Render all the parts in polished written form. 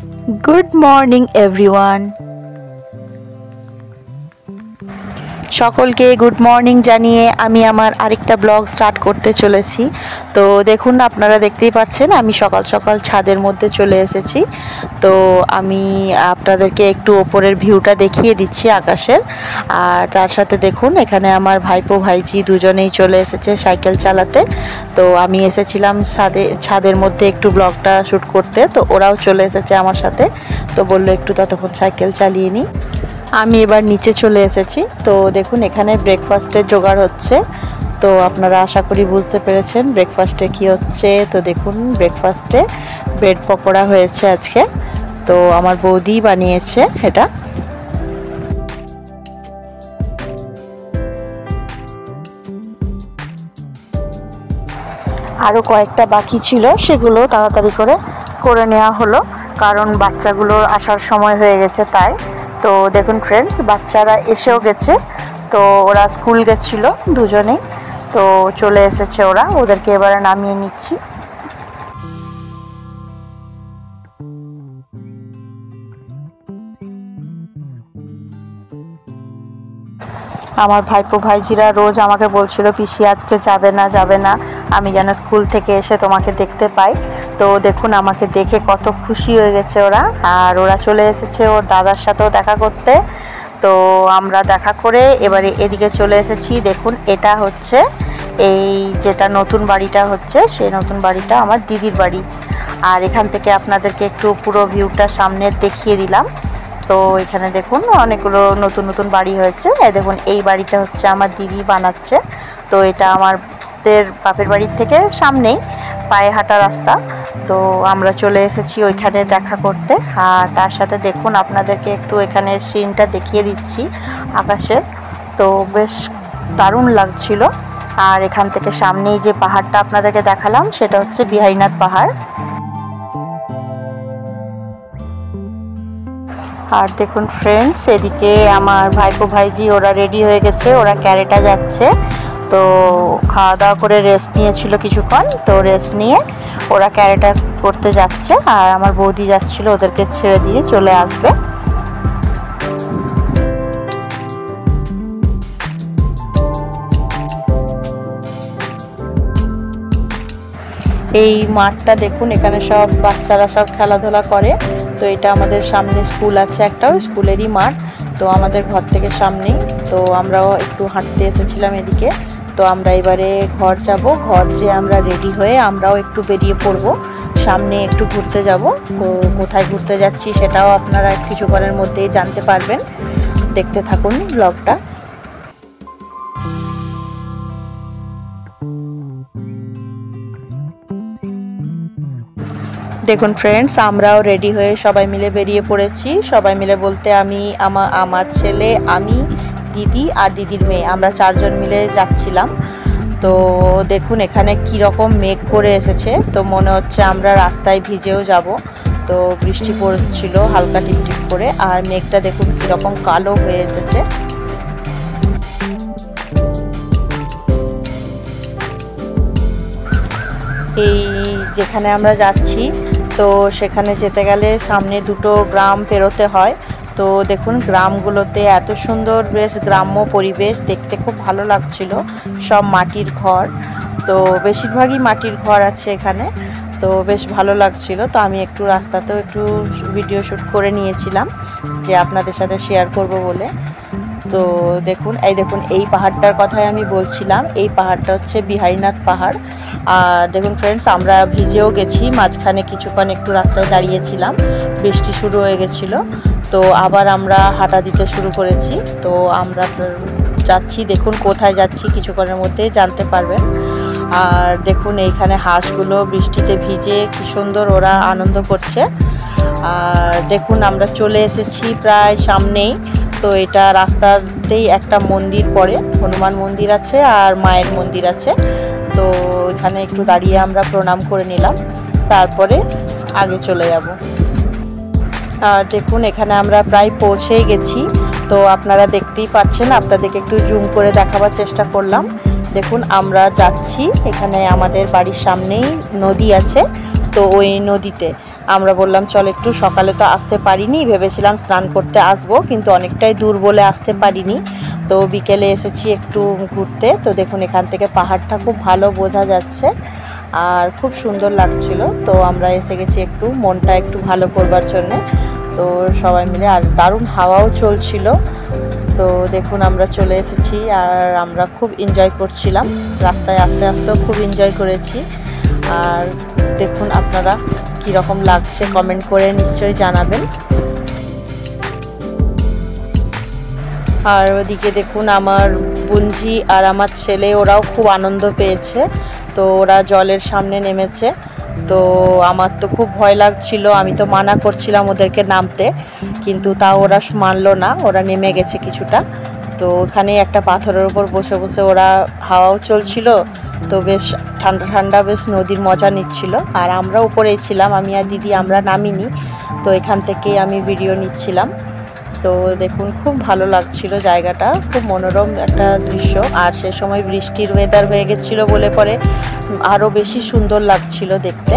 Good morning everyone. সকলকে good morning জানিয়ে আমি আমার আরেকটা ব্লগ স্টার্ট করতে চলেছি। তো দেখুন, আপনারা দেখতেই পাচ্ছেন আমি সকাল সকাল ছাদের মধ্যে চলে এসেছি। তো আমি আপনাদেরকে একটু ওপরের ভিউটা দেখিয়ে দিচ্ছি আকাশের। আর তার সাথে দেখুন, এখানে আমার ভাইপো ভাইজি দুজনেই চলে এসেছে সাইকেল চালাতে। তো আমি এসেছিলাম ছাদের মধ্যে একটু ব্লগটা শ্যুট করতে, তো ওরাও চলে এসেছে আমার সাথে। তো বললো একটু ততক্ষণ সাইকেল চালিয়ে নিই। আমি এবার নিচে চলে এসেছি। তো দেখুন, এখানে ব্রেকফাস্টের জোগাড় হচ্ছে। তো আপনারা আশা করি বুঝতে পেরেছেন ব্রেকফাস্টে কি হচ্ছে। তো দেখুন, ব্রেকফাস্টে ব্রেড পকোড়া হয়েছে আজকে। তো আমার বৌদি বানিয়েছে এটা। আরও কয়েকটা বাকি ছিল, সেগুলো তাড়াতাড়ি করে নেওয়া হলো, কারণ বাচ্চাগুলোর আসার সময় হয়ে গেছে তাই। তো দেখুন ফ্রেন্ডস, বাচ্চারা এসেও গেছে। তো ওরা স্কুল গেছিলো দুজনেই, তো চলে এসেছে ওরা। ওদেরকে এবারে নামিয়ে নিচ্ছি। আমার ভাইপো ভাইজিরা রোজ আমাকে বলছিল, পিসি আজকে যাবে না, আমি যেন স্কুল থেকে এসে তোমাকে দেখতে পাই। তো দেখুন, আমাকে দেখে কত খুশি হয়ে গেছে ওরা। আর ওরা চলে এসেছে ওর দাদার সাথেও দেখা করতে। তো আমরা দেখা করে এবারে এদিকে চলে এসেছি। দেখুন, এটা হচ্ছে এই যেটা নতুন বাড়িটা হচ্ছে, সেই নতুন বাড়িটা আমার দিদির বাড়ি। আর এখান থেকে আপনাদেরকে একটু পুরো ভিউটা সামনে দেখিয়ে দিলাম। তো এখানে দেখুন অনেকগুলো নতুন নতুন বাড়ি হয়েছে। দেখুন, এই বাড়িটা হচ্ছে আমার দিদি বানাচ্ছে। তো এটা আমাদের বাপের বাড়ির থেকে সামনেই, পায়ে হাঁটা রাস্তা। তো আমরা চলে এসেছি ওইখানে দেখা করতে। আর তার সাথে দেখুন, আপনাদেরকে একটু এখানের সিনটা দেখিয়ে দিচ্ছি আকাশের। তো বেশ দারুণ লাগছিল। আর এখান থেকে সামনেই যে পাহাড়টা আপনাদেরকে দেখালাম, সেটা হচ্ছে বিহারীনাথ পাহাড়। আর দেখুন ফ্রেন্ডস, এদিকে আমার ভাইপো ভাইজি ওরা রেডি হয়ে গেছে, ওরা ক্যারেটা যাচ্ছে। তো খাওয়া দাওয়া করে রেস্ট নিয়েছিল কিছুক্ষণ, তো রেস্ট নিয়ে ওরা ক্যারেটা করতে যাচ্ছে। আর আমার বৌদি যাচ্ছিল ওদেরকে ছেড়ে দিয়ে চলে আসবে। এই মাঠটা দেখুন, এখানে সব বাচ্চারা সব খেলাধুলা করে। তো এটা আমাদের সামনে স্কুল আছে একটা, স্কুলেরই মাঠ। তো আমাদের ঘর থেকে সামনেই। তো আমরাও একটু হাঁটতে এসেছিলাম এদিকে। তো আমরা এবারে ঘর যাব। ঘর যেয়ে আমরা রেডি হয়ে আমরাও একটু বেরিয়ে পড়ব, সামনে একটু ঘুরতে যাব। কোথায় ঘুরতে যাচ্ছি সেটাও আপনারা কিছুক্ষণের মধ্যেই জানতে পারবেন। দেখতে থাকুন ব্লগটা। দেখুন ফ্রেন্ডস, আমরাও রেডি হয়ে সবাই মিলে বেরিয়ে পড়েছি। সবাই মিলে বলতে আমি, আমার ছেলে, আমি, দিদি আর দিদির মেয়ে, আমরা চারজন মিলে যাচ্ছিলাম। তো দেখুন, এখানে কীরকম মেঘ করে এসেছে। তো মনে হচ্ছে আমরা রাস্তায় ভিজেও যাব। তো বৃষ্টি পড়ছিল হালকা টিপটিপ করে। আর মেঘটা দেখুন কীরকম কালো হয়ে এসেছে। এই যেখানে আমরা যাচ্ছি, তো সেখানে যেতে গেলে সামনে দুটো গ্রাম পেরোতে হয়। তো দেখুন, গ্রামগুলোতে এত সুন্দর বেশ গ্রাম্য পরিবেশ, দেখতে খুব ভালো লাগছিল। সব মাটির ঘর, তো বেশিরভাগই মাটির ঘর আছে এখানে। তো বেশ ভালো লাগছিল। তো আমি একটু রাস্তাতেও একটু ভিডিও শ্যুট করে নিয়েছিলাম, যে আপনাদের সাথে শেয়ার করব বলে। তো দেখুন, এই পাহাড়টার কথাই আমি বলছিলাম। এই পাহাড়টা হচ্ছে বিহারীনাথ পাহাড়। আর দেখুন ফ্রেন্ডস, আমরা ভিজেও গেছি, মাঝখানে কিছুক্ষণ একটু রাস্তায় দাঁড়িয়েছিলাম, বৃষ্টি শুরু হয়ে গেছিলো। তো আবার আমরা হাঁটা দিতে শুরু করেছি। তো আমরা যাচ্ছি, দেখুন কোথায় যাচ্ছি কিছুক্ষণের মধ্যেই জানতে পারবেন। আর দেখুন, এইখানে হাঁসগুলো বৃষ্টিতে ভিজে কি সুন্দর ওরা আনন্দ করছে। আর দেখুন, আমরা চলে এসেছি প্রায় সামনেই। তো এটা রাস্তাতেই একটা মন্দির পড়ে, হনুমান মন্দির আছে আর মায়ের মন্দির আছে। তো এখানে একটু দাঁড়িয়ে আমরা প্রণাম করে নিলাম, তারপরে আগে চলে যাব। আর দেখুন, এখানে আমরা প্রায় পৌঁছেই গেছি। তো আপনারা দেখতেই পাচ্ছেন, আপনাদেরকে একটু জুম করে দেখাবার চেষ্টা করলাম। দেখুন, আমরা যাচ্ছি, এখানে আমাদের বাড়ির সামনেই নদী আছে। তো ওই নদীতে আমরা বললাম চল একটু, সকালে তো আসতে পারিনি, ভেবেছিলাম স্নান করতে আসবো, কিন্তু অনেকটাই দূর বলে আসতে পারিনি। তো বিকেলে এসেছি একটু ঘুরতে। তো দেখুন এখান থেকে পাহাড়টা খুব ভালো বোঝা যাচ্ছে আর খুব সুন্দর লাগছিল। তো আমরা এসে গেছি একটু মনটা একটু ভালো করবার জন্যে। তো সবাই মিলে, আর দারুণ হাওয়াও চলছিল। তো দেখুন আমরা চলে এসেছি আর আমরা খুব এনজয় করছিলাম, রাস্তায় আস্তে আস্তেও খুব এনজয় করেছি। আর দেখুন আপনারা কীরকম লাগছে কমেন্ট করে নিশ্চয়ই জানাবেন। আর ওদিকে দেখুন আমার বুঞ্জি আর আমার ছেলে, ওরাও খুব আনন্দ পেয়েছে। তো ওরা জলের সামনে নেমেছে। তো আমার তো খুব ভয় লাগছিল, আমি তো মানা করছিলাম ওদেরকে নামতে, কিন্তু তাও ওরা মানলো না, ওরা নেমে গেছে কিছুটা। তো ওখানে একটা পাথরের উপর বসে বসে ওরা, হাওয়াও চলছিল, তো বেশ ঠান্ডা ঠান্ডা বেশ নদীর মজা নিচ্ছিল। আর আমরা উপরেই ছিলাম, আমি আর দিদি, আমরা নামিনি। তো এখান থেকেই আমি ভিডিও নিচ্ছিলাম। তো দেখুন খুব ভালো লাগছিল জায়গাটা, খুব মনোরম একটা দৃশ্য। আর সে সময় বৃষ্টির ওয়েদার হয়ে গেছিলো বলে পরে আরও বেশি সুন্দর লাগছিল দেখতে।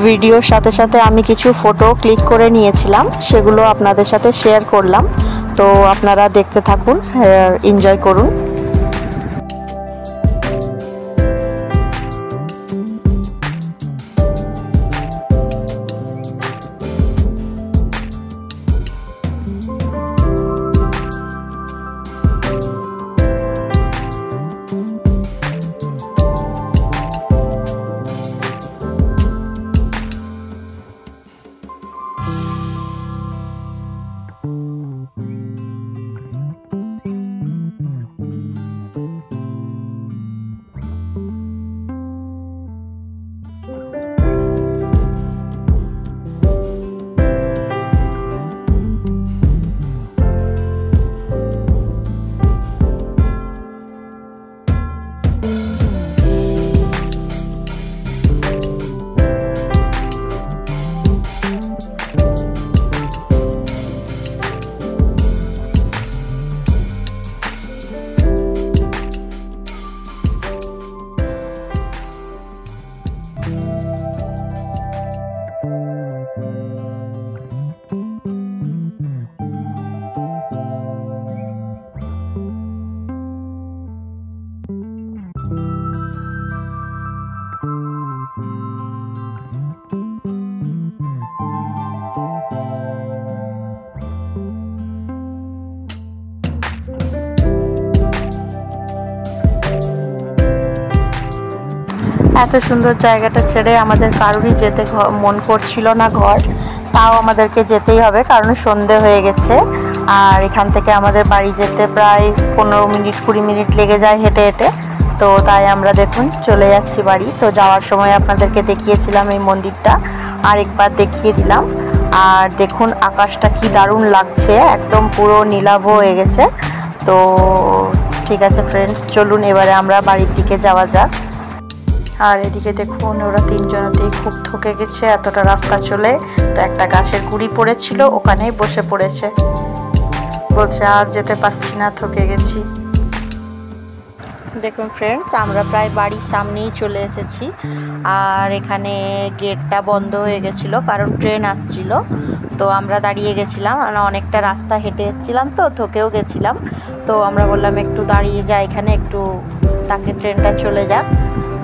ভিডিওর সাথে সাথে আমি কিছু ফটো ক্লিক করে নিয়েছিলাম, সেগুলো আপনাদের সাথে শেয়ার করলাম। তো আপনারা দেখতে থাকুন, এনজয় করুন। এত সুন্দর জায়গাটা ছেড়ে আমাদের কারোরই যেতে মন করছিল না ঘর, তাও আমাদেরকে যেতেই হবে, কারণ সন্ধে হয়ে গেছে। আর এখান থেকে আমাদের বাড়ি যেতে প্রায় 15 মিনিট 20 মিনিট লেগে যায় হেঁটে হেঁটে। তো তাই আমরা দেখুন চলে যাচ্ছি বাড়ি। তো যাওয়ার সময় আপনাদেরকে দেখিয়েছিলাম এই মন্দিরটা, আরেকবার দেখিয়ে দিলাম। আর দেখুন আকাশটা কি দারুণ লাগছে, একদম পুরো নীলাভ হয়ে গেছে। তো ঠিক আছে ফ্রেন্ডস, চলুন এবারে আমরা বাড়ির দিকে যাওয়া যাক। আর এদিকে দেখুন ওরা তিনজনেতেই খুব থকে গেছে এতটা রাস্তা চলে। তো একটা গাছের গুঁড়ি পড়েছিল, ওখানেই বসে পড়েছে, বলছে আর যেতে পারছি না, থকে গেছি। দেখুন ফ্রেন্ডস, আমরা প্রায় বাড়ির সামনেই চলে এসেছি। আর এখানে গেটটা বন্ধ হয়ে গেছিলো কারণ ট্রেন আসছিল। তো আমরা দাঁড়িয়ে গেছিলাম, আমরা অনেকটা রাস্তা হেঁটে এসেছিলাম, তো থকেও গেছিলাম। তো আমরা বললাম একটু দাঁড়িয়ে যাই এখানে, একটু তাকে ট্রেনটা চলে যাক।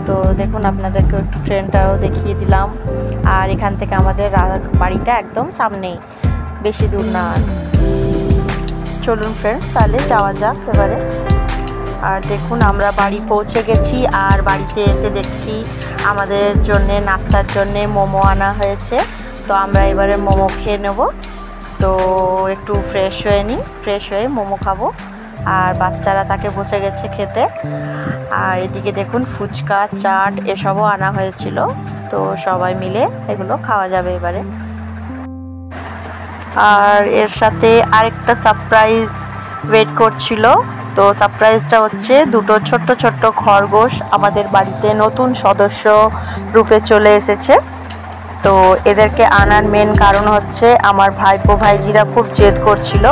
তো দেখুন আপনাদেরকে একটু ট্রেনটাও দেখিয়ে দিলাম। আর এখান থেকে আমাদের বাড়িটা একদম সামনেই, বেশি দূর না। চলুন ফ্রেন্ডস তাহলে যাওয়া যাক এবারে। আর দেখুন আমরা বাড়ি পৌঁছে গেছি। আর বাড়িতে এসে দেখছি আমাদের জন্যে নাস্তার জন্যে মোমো আনা হয়েছে। তো আমরা এবারে মোমো খেয়ে নেব। তো একটু ফ্রেশ হয়ে নিই, ফ্রেশ হয়ে মোমো খাবো। আর বাচ্চারা তাকে বসে গেছে খেতে। আর এদিকে দেখুন ফুচকা, চাট এসবও আনা হয়েছিল। তো সবাই মিলে এগুলো খাওয়া যাবে এবারে। আর এর সাথে আরেকটা সারপ্রাইজ ওয়েট করছিল। তো সারপ্রাইজটা হচ্ছে দুটো ছোট্ট ছোট্ট খরগোশ আমাদের বাড়িতে নতুন সদস্য রূপে চলে এসেছে। তো এদেরকে আনার মেন কারণ হচ্ছে আমার ভাইপো ভাইজিরা খুব জেদ করছিল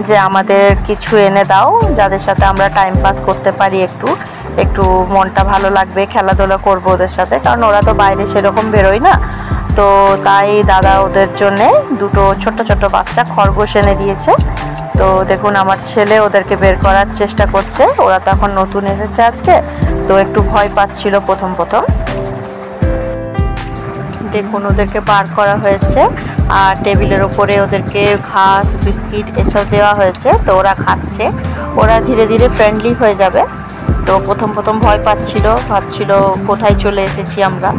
যে আমাদের কিছু এনে দাও, যাদের সাথে আমরা টাইম পাস করতে পারি, একটু মনটা ভালো লাগবে, খেলাধুলা করবো ওদের সাথে, কারণ ওরা তো বাইরে সেরকম বেরোয় না। তো তাই দাদা ওদের জন্যে দুটো ছোট্ট ছোট্ট বাচ্চা খরগোশ এনে দিয়েছে। তো দেখুন আমার ছেলে ওদেরকে বের করার চেষ্টা করছে, ওরা তো এখন নতুন এসেছে আজকে, তো একটু ভয় পাচ্ছিল প্রথম প্রথম। দেখুন ওদেরকে বার করা হয়েছে আর টেবিলের ওপরে ওদেরকে ঘাস বিস্কিট এসব দেওয়া হয়েছে, তো ওরা খাচ্ছে। ওরা ধীরে ধীরে ফ্রেন্ডলি হয়ে যাবে। তো প্রথম প্রথম ভয় পাচ্ছিল, ভাবছিল কোথায় চলে এসেছি আমরা,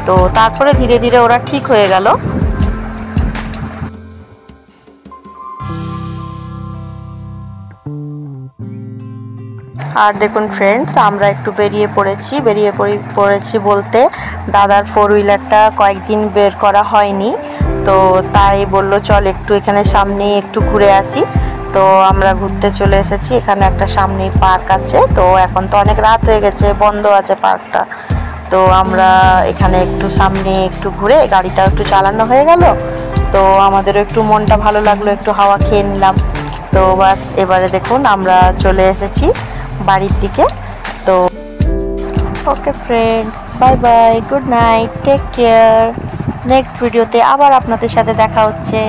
তো তারপরে ধীরে ধীরে ওরা ঠিক হয়ে গেল। আর দেখুন ফ্রেন্ডস, আমরা একটু বেরিয়ে পড়েছি বলতে দাদার 4 হুইলারটা কয়েকদিন বের করা হয়নি, তো তাই বলল চল একটু এখানে সামনে একটু ঘুরে আসি। তো আমরা ঘুরতে চলে এসেছি, এখানে একটা সামনে পার্ক আছে। তো এখন তো অনেক রাত হয়ে গেছে, বন্ধ আছে পার্কটা। তো আমরা এখানে একটু সামনে একটু ঘুরে গাড়িটা একটু চালানো হয়ে গেল, তো আমাদেরও একটু মনটা ভালো লাগলো, একটু হাওয়া খেয়ে নিলাম। তো বাস এবারে দেখুন আমরা চলে এসেছি বাড়ির দিকে। তো okay friends, bye bye, good night, take care. Next ভিডিওতে আবার আপনাদের সাথে দেখা হচ্ছে।